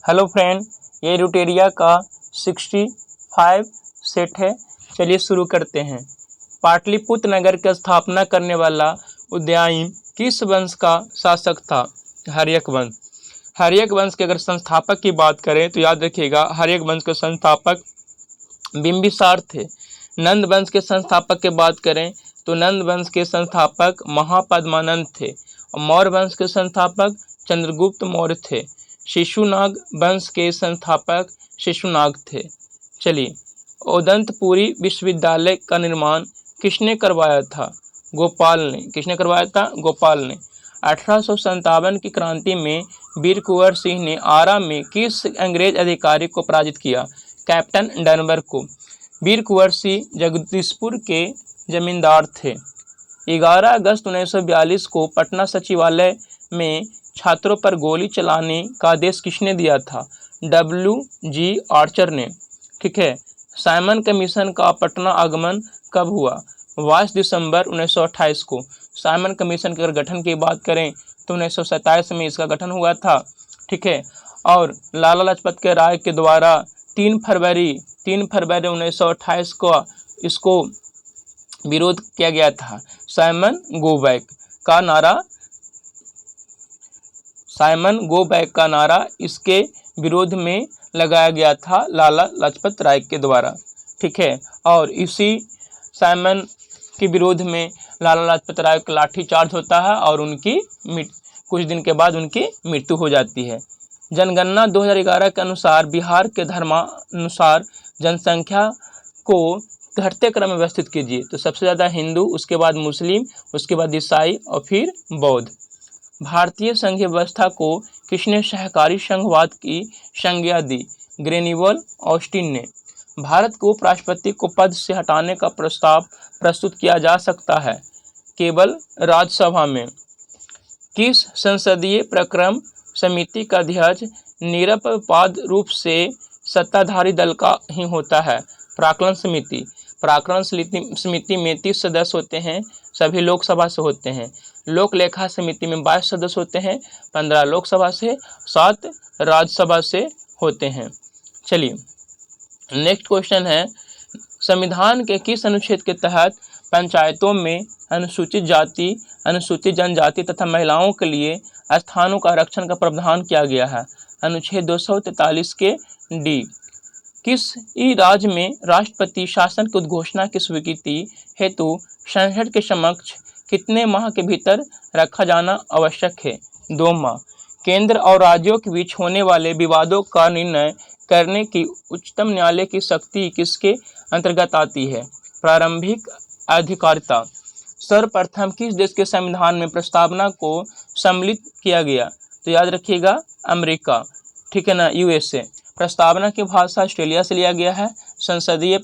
Hello friend, ये रूटेरिया का 65 set है। चलिए शुरू करते हैं। पाटलिपुत्र नगर की स्थापना करने वाला उदयन किस वंश का शासक था? हर्यक वंश। हर्यक वंश के अगर संस्थापक की बात करें तो याद रखिएगा, हर्यक वंश के संस्थापक बिंबिसार थे। नंद वंश के संस्थापक की बात करें तो नंद वंश के संस्थापक महापद्मानंद थे और मौर्य वंश के संस्थापक चंद्रगुप्त मौर्य थे। शिशुनाग वंश के संस्थापक शिशुनाग थे। चलिए, उदंतपुरी विश्वविद्यालय का निर्माण किसने करवाया था? गोपाल ने। किसने करवाया था? गोपाल ने। 1857 की क्रांति में वीर कुंवर सिंह ने आरा में किस अंग्रेज अधिकारी को पराजित किया? कैप्टन डनबर को। वीर कुंवर सिंह जगदीशपुर के जमींदार थे। 11 अगस्त 1942 को पटना सचिवालय में छात्रों पर गोली चलाने का आदेश किसने दिया था? WG आर्चर ने। ठीक है। साइमन कमीशन का पटना आगमन कब हुआ? 22 दिसंबर 1928 को। साइमन कमीशन के अगर गठन की बात करें तो 1927 में इसका गठन हुआ था। ठीक है। और लाला लाजपत राय के द्वारा 3 फरवरी 1928 को इसको विरोध किया गया था। साइमन गो बैक का नारा इसके विरोध में लगाया गया था लाला लाजपत राय के द्वारा। ठीक है। और इसी साइमन के विरोध में लाला लाजपत राय का लाठीचार्ज होता है और उनकी कुछ दिन के बाद उनकी मृत्यु हो जाती है। जनगणना 2011 के अनुसार बिहार के धर्मानुसार जनसंख्या को घटते क्रम में व्यवस्थित कीजिए। तो सबसे ज़्यादा हिंदू, उसके बाद मुस्लिम, उसके बाद ईसाई और फिर बौद्ध। भारतीय संघीय व्यवस्था को किसने सहकारी संघवाद की संज्ञा दी? ग्रेनिवल ऑस्टिन ने। भारत को उपराष्ट्रपति को पद से हटाने का प्रस्ताव प्रस्तुत किया जा सकता है केवल राज्यसभा में। किस संसदीय प्रक्रम समिति का अध्यक्ष निरपवाद रूप से सत्ताधारी दल का ही होता है? प्राक्कलन समिति। प्राक्कलन समिति में 30 सदस्य होते हैं, सभी लोकसभा से होते हैं। लोक लेखा समिति में 22 सदस्य होते हैं, 15 लोकसभा से, 7 राज्यसभा से होते हैं। चलिए, नेक्स्ट क्वेश्चन है, संविधान के किस अनुच्छेद के तहत पंचायतों में अनुसूचित जाति, अनुसूचित जनजाति तथा महिलाओं के लिए स्थानों का आरक्षण का प्रावधान किया गया है? अनुच्छेद 243 के डी। किस राज्य में राष्ट्रपति शासन की उद्घोषणा की स्वीकृति हेतु संसद के समक्ष कितने माह के भीतर रखा जाना आवश्यक है? 2 माह। केंद्र और राज्यों के बीच होने वाले विवादों का निर्णय करने की उच्चतम न्यायालय की शक्ति किसके अंतर्गत आती है? प्रारंभिक अधिकारिता। सर्वप्रथम किस देश के संविधान में प्रस्तावना को सम्मिलित किया गया? तो याद रखिएगा, अमेरिका। ठीक है ना, USA। प्रस्तावना की भाषा ऑस्ट्रेलिया से लिया गया है। संसदीय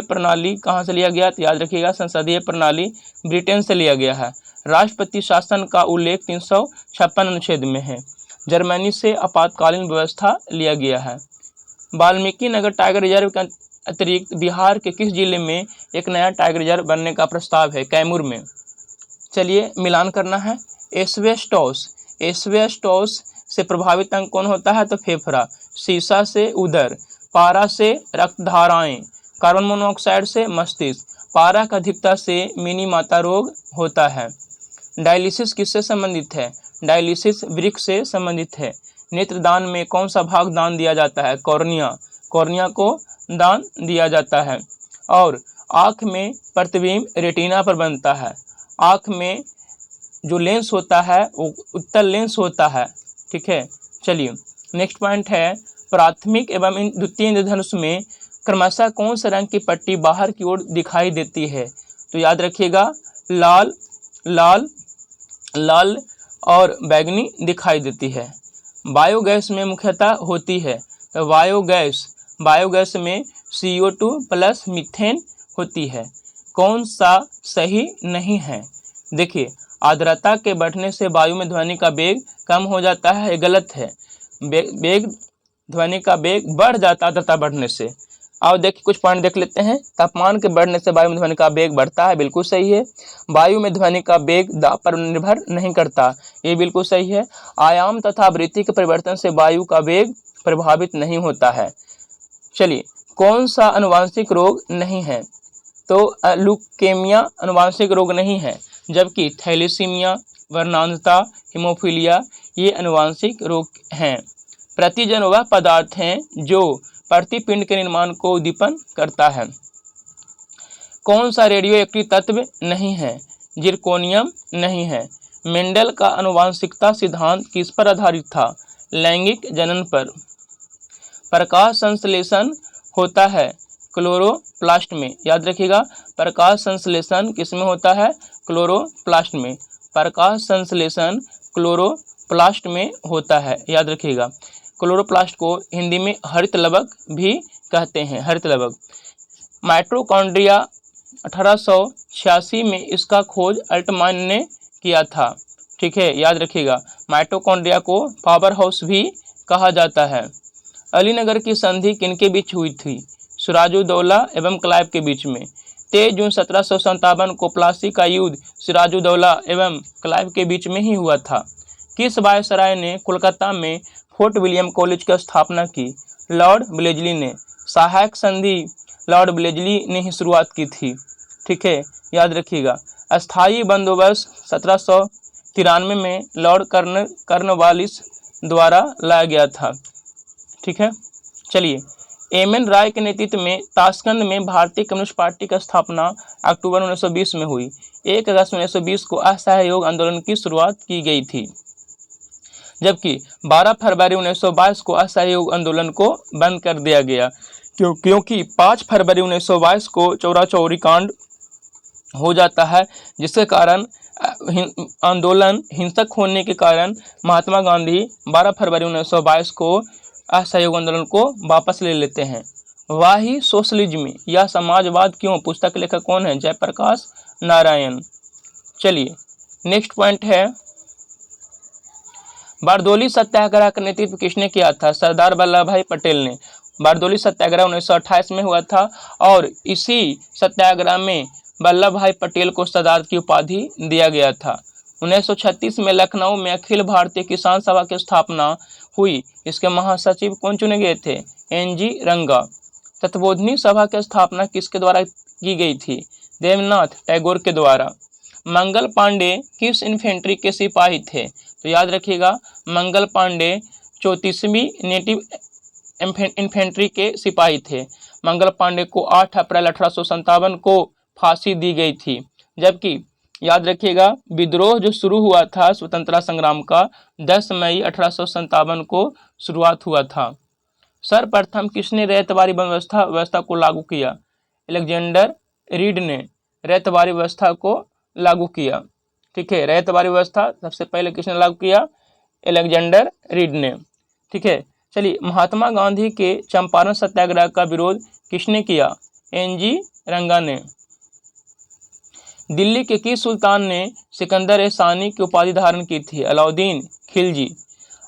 प्रणाली कहाँ से लिया गया? तो याद रखिएगा, संसदीय प्रणाली ब्रिटेन से लिया गया है। राष्ट्रपति शासन का उल्लेख 356 अनुच्छेद में है। जर्मनी से आपातकालीन व्यवस्था लिया गया है। वाल्मीकि नगर टाइगर रिजर्व के अतिरिक्त बिहार के किस जिले में एक नया टाइगर रिजर्व बनने का प्रस्ताव है? कैमूर में। चलिए, मिलान करना है। एस्बेस्टोस से प्रभावित अंग कौन होता है? तो फेफड़ा। सीसा से उदर, पारा से रक्त धाराएं, कार्बन मोनोऑक्साइड से मस्तिष्क, पारा का अधिकता से मिनी माता रोग होता है। डायलिसिस किससे संबंधित है? डायलिसिस वृक्क से संबंधित है। नेत्रदान में कौन सा भाग दान दिया जाता है? कॉर्निया। कॉर्निया को दान दिया जाता है। और आँख में प्रतिबिंब रेटिना पर बनता है। आँख में जो लेंस होता है वो उत्तल लेंस होता है। ठीक है। चलिए, नेक्स्ट पॉइंट है, प्राथमिक एवं द्वितीय इंद्रधनुष में क्रमशः कौन सा रंग की पट्टी बाहर की ओर दिखाई देती है? तो याद रखिएगा, लाल और बैंगनी दिखाई देती है। बायोगैस में मुख्यतः होती है। तो बायोगैस में CO2 प्लस मीथेन होती है। कौन सा सही नहीं है? देखिए, आर्द्रता के बढ़ने से वायु में ध्वनि का वेग कम हो जाता है, ये गलत है। ध्वनि का वेग बढ़ जाता है आर्द्रता बढ़ने से। आओ देखिए कुछ पॉइंट देख लेते हैं। तापमान के बढ़ने से वायु में ध्वनि का वेग बढ़ता है, बिल्कुल सही है। वायु में ध्वनि का वेग दाब पर निर्भर नहीं करता, ये बिल्कुल सही है। आयाम तथा आवृत्ति के परिवर्तन से वायु का वेग प्रभावित नहीं होता है। चलिए, कौन सा अनुवांशिक रोग नहीं है? तो ल्यूकेमिया अनुवांशिक रोग नहीं है, जबकि थैलेसीमिया, वर्णांधता, हीमोफीलिया ये अनुवांशिक रोग हैं। प्रतिजन वह पदार्थ हैं जो प्रतिपिंड के निर्माण को उद्दीपन करता है। कौन सा रेडियो एक्टिव तत्व नहीं है? जिरकोनियम नहीं है। मेंडल का आनुवंशिकता सिद्धांत किस पर आधारित था? लैंगिक जनन पर। प्रकाश संश्लेषण होता है क्लोरोप्लास्ट में, याद रखिएगा। प्रकाश संश्लेषण किस में होता है? क्लोरोप्लास्ट में। प्रकाश संश्लेषण क्लोरोप्लास्ट में होता है, याद रखिएगा। क्लोरोप्लास्ट को हिंदी में हरित लवक भी कहते हैं, हरित लवक। माइटोकॉन्ड्रिया 1886 में इसका खोज अल्टमान ने किया था, ठीक है, याद रखिएगा। माइटोकॉन्ड्रिया को पावर हाउस भी कहा जाता है। अलीनगर की संधि किनके बीच हुई थी? सिराजुद्दौला एवं क्लाइव के बीच में। 23 जून 1757 को प्लासी का युद्ध सिराजुद्दौला एवं क्लाइव के बीच में ही हुआ था। किस वायसराय ने कोलकाता में फोर्ट विलियम कॉलेज की स्थापना की? लॉर्ड ब्लेजली ने। सहायक संधि लॉर्ड ब्लेजली ने ही शुरुआत की थी, ठीक है, याद रखिएगा। अस्थायी बंदोबस्त 1793 में लॉर्ड कॉर्नवालिस द्वारा लाया गया था, ठीक है। चलिए, एम.एन. राय के नेतृत्व में ताशकंद में भारतीय कम्युनिस्ट पार्टी की स्थापना अक्टूबर 1920 में हुई। 1 अगस्त 1920 को असहयोग आंदोलन की शुरुआत की गई थी, जबकि 12 फरवरी 1922 को असहयोग आंदोलन को बंद कर दिया गया, क्योंकि 5 फरवरी 1922 को चौरा-चौरी कांड हो जाता है, जिसके कारण आंदोलन हिंसक होने के कारण महात्मा गांधी 12 फरवरी 1922 को असहयोग आंदोलन को वापस ले लेते हैं। वाही सोशलिज्म या समाजवाद क्यों पुस्तक लेखक कौन है? जयप्रकाश नारायण। चलिए, नेक्स्ट पॉइंट है, बारदोली सत्याग्रह का नेतृत्व किसने किया था? सरदार वल्लभ भाई पटेल ने। बारदोली सत्याग्रह 1928 में हुआ था और इसी सत्याग्रह में वल्लभ भाई पटेल को सरदार की उपाधि दिया गया था। 1936 में लखनऊ में अखिल भारतीय किसान सभा की स्थापना हुई। इसके महासचिव कौन चुने गए थे? एन.जी. रंगा। तत्वबोधिनी सभा की स्थापना किसके द्वारा की गई थी? देवेंद्रनाथ टैगोर के द्वारा। मंगल पांडे किस इन्फेंट्री के सिपाही थे? तो याद रखिएगा, मंगल पांडे 34वीं नेटिव इन्फेंट्री के सिपाही थे। मंगल पांडे को 8 अप्रैल 1857 को फांसी दी गई थी, जबकि याद रखिएगा विद्रोह जो शुरू हुआ था स्वतंत्रता संग्राम का 10 मई 1857 को शुरुआत हुआ था। सर्वप्रथम किसने रैयतवारी व्यवस्था को लागू किया? अलेक्जेंडर रीड ने रैयतवारी व्यवस्था को लागू किया, ठीक है। रैयतवारी व्यवस्था सबसे पहले किसने लागू किया? अलेक्जेंडर रीड ने, ठीक है। चलिए, महात्मा गांधी के चंपारण सत्याग्रह का विरोध किसने किया? एन.जी. रंगा ने। दिल्ली के किस सुल्तान ने सिकंदर-ए-सानी की उपाधि धारण की थी? अलाउद्दीन खिलजी।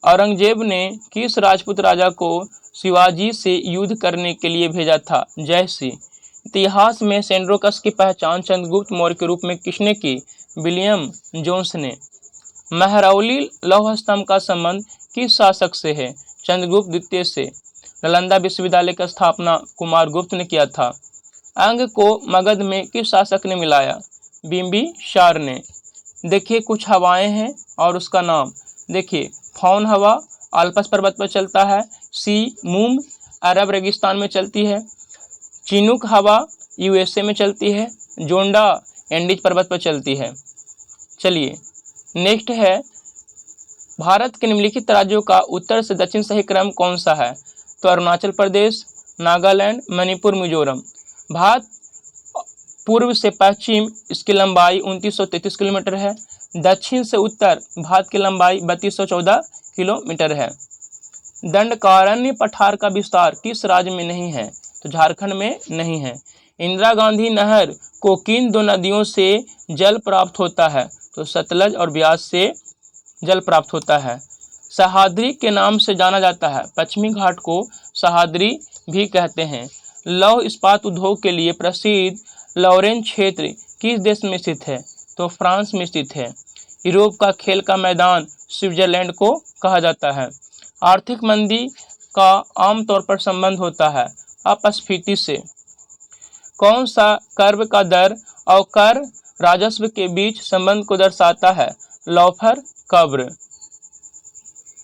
औरंगजेब ने किस राजपूत राजा को शिवाजी से युद्ध करने के लिए भेजा था? जय सिंह। इतिहास में सेंड्रोकस की पहचान चंद्रगुप्त मौर्य के रूप में किसने की? विलियम जोन्स ने। महरौली लौह स्तंभ का संबंध किस शासक से है? चंद्रगुप्त द्वितीय से। नालंदा विश्वविद्यालय की स्थापना कुमारगुप्त ने किया था। अंग को मगध में किस शासक ने मिलाया? बिंबिसार ने। देखिए, कुछ हवाएं हैं और उसका नाम देखिए। फौन हवा आल्प्स पर्वत पर चलता है। सी मूम अरब रेगिस्तान में चलती है। चिनूक हवा यूएसए में चलती है। जोंडा एंडीज पर्वत पर चलती है। चलिए, नेक्स्ट है, भारत के निम्नलिखित राज्यों का उत्तर से दक्षिण सही क्रम कौन सा है? तो अरुणाचल प्रदेश, नागालैंड, मणिपुर, मिजोरम। भारत पूर्व से पश्चिम इसकी लंबाई 2933 किलोमीटर है। दक्षिण से उत्तर भारत की लंबाई 3214 किलोमीटर है। दंडकारण्य पठार का विस्तार किस राज्य में नहीं है? तो झारखंड में नहीं है। इंदिरा गांधी नहर को किन दो नदियों से जल प्राप्त होता है? तो सतलज और ब्यास से जल प्राप्त होता है। सह्याद्री के नाम से जाना जाता है। पश्चिमी घाट को सह्याद्री भी कहते हैं। लौह इस्पात उद्योग के लिए प्रसिद्ध लॉरेन क्षेत्र किस देश में स्थित है? तो फ्रांस में स्थित है। यूरोप का खेल का मैदान स्विट्जरलैंड को कहा जाता है। आर्थिक मंदी का आमतौर पर संबंध होता है अपस्फीति से। कौन सा कर्व का दर और कर राजस्व के बीच संबंध को दर्शाता है? लॉफर कर्व।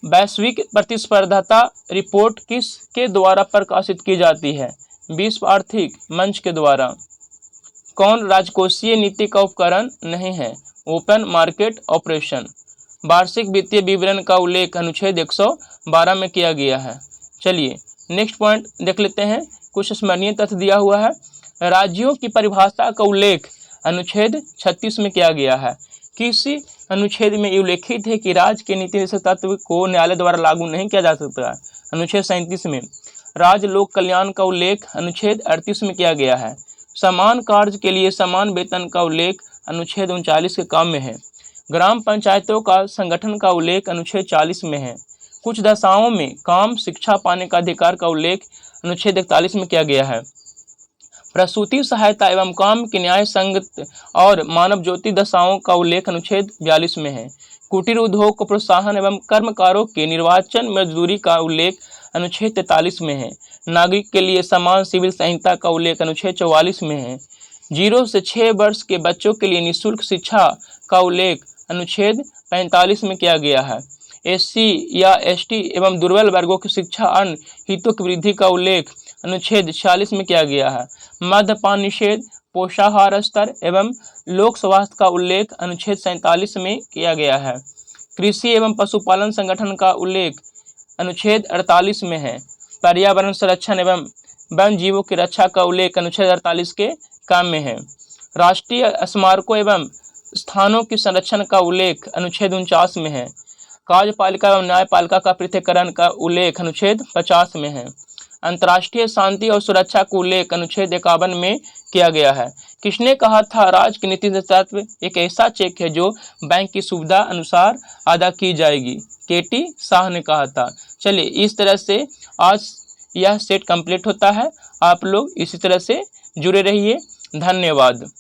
वैश्विक प्रतिस्पर्धा रिपोर्ट किसके द्वारा प्रकाशित की जाती है? विश्व आर्थिक मंच के द्वारा। कौन राजकोषीय नीति का उपकरण नहीं है? Open market operation. वार्षिक वित्तीय विवरण का उल्लेख अनुच्छेद 112 में किया गया है। चलिए नेक्स्ट पॉइंट देख लेते हैं। कुछ स्मरणीय तथ्य दिया हुआ है। राज्यों की परिभाषा का उल्लेख अनुच्छेद 36 में किया गया है। किसी अनुच्छेद में ये उल्लेखित है कि राज्य के नीति निषेध तत्व को न्यायालय द्वारा लागू नहीं किया जा सकता है। अनुच्छेद 37 में। राज्य लोक कल्याण का उल्लेख अनुच्छेद 38 में किया गया है। समान कार्य के लिए समान वेतन का उल्लेख अनुच्छेद 39 के काम में है। ग्राम पंचायतों का संगठन का उल्लेख अनुच्छेद 40 में है। कुछ दशाओं में काम शिक्षा पाने का अधिकार का उल्लेख अनुच्छेद 41 में किया गया है। प्रसूति सहायता एवं काम के न्याय संगत और मानव ज्योति दशाओं का उल्लेख अनुच्छेद 42 में है। कुटीर उद्योग को प्रोत्साहन एवं कर्मकारों के निर्वाचन मजदूरी का उल्लेख अनुच्छेद 43 में है। नागरिक के लिए समान सिविल संहिता का उल्लेख अनुच्छेद 44 में है। 0 से 6 वर्ष के बच्चों के लिए निःशुल्क शिक्षा का उल्लेख अनुच्छेद 45 में किया गया है। SC या ST एवं दुर्बल वर्गों की शिक्षा अन्य हितों की वृद्धि का उल्लेख अनुच्छेद 46 में किया गया है। मद्यपान निषेध, पोषाहार स्तर एवं लोक स्वास्थ्य का उल्लेख अनुच्छेद 47 में किया गया है। कृषि एवं पशुपालन संगठन का उल्लेख अनुच्छेद 48 में है। पर्यावरण संरक्षण एवं वन जीवों की रक्षा का उल्लेख अनुच्छेद 48 के काम में है। राष्ट्रीय स्मारकों एवं स्थानों की संरक्षण का उल्लेख अनुच्छेद 49 में है। कार्यपालिका एवं न्यायपालिका का पृथक्करण का उल्लेख अनुच्छेद 50 में है। अंतर्राष्ट्रीय शांति और सुरक्षा का उल्लेख अनुच्छेद 51 में किया गया है। किसने कहा था राज्य की नीति तत्व एक ऐसा चेक है जो बैंक की सुविधा अनुसार अदा की जाएगी? KT शाह ने कहा था। चलिए इस तरह से आज यह सेट कंप्लीट होता है। आप लोग इसी तरह से जुड़े रहिए। धन्यवाद।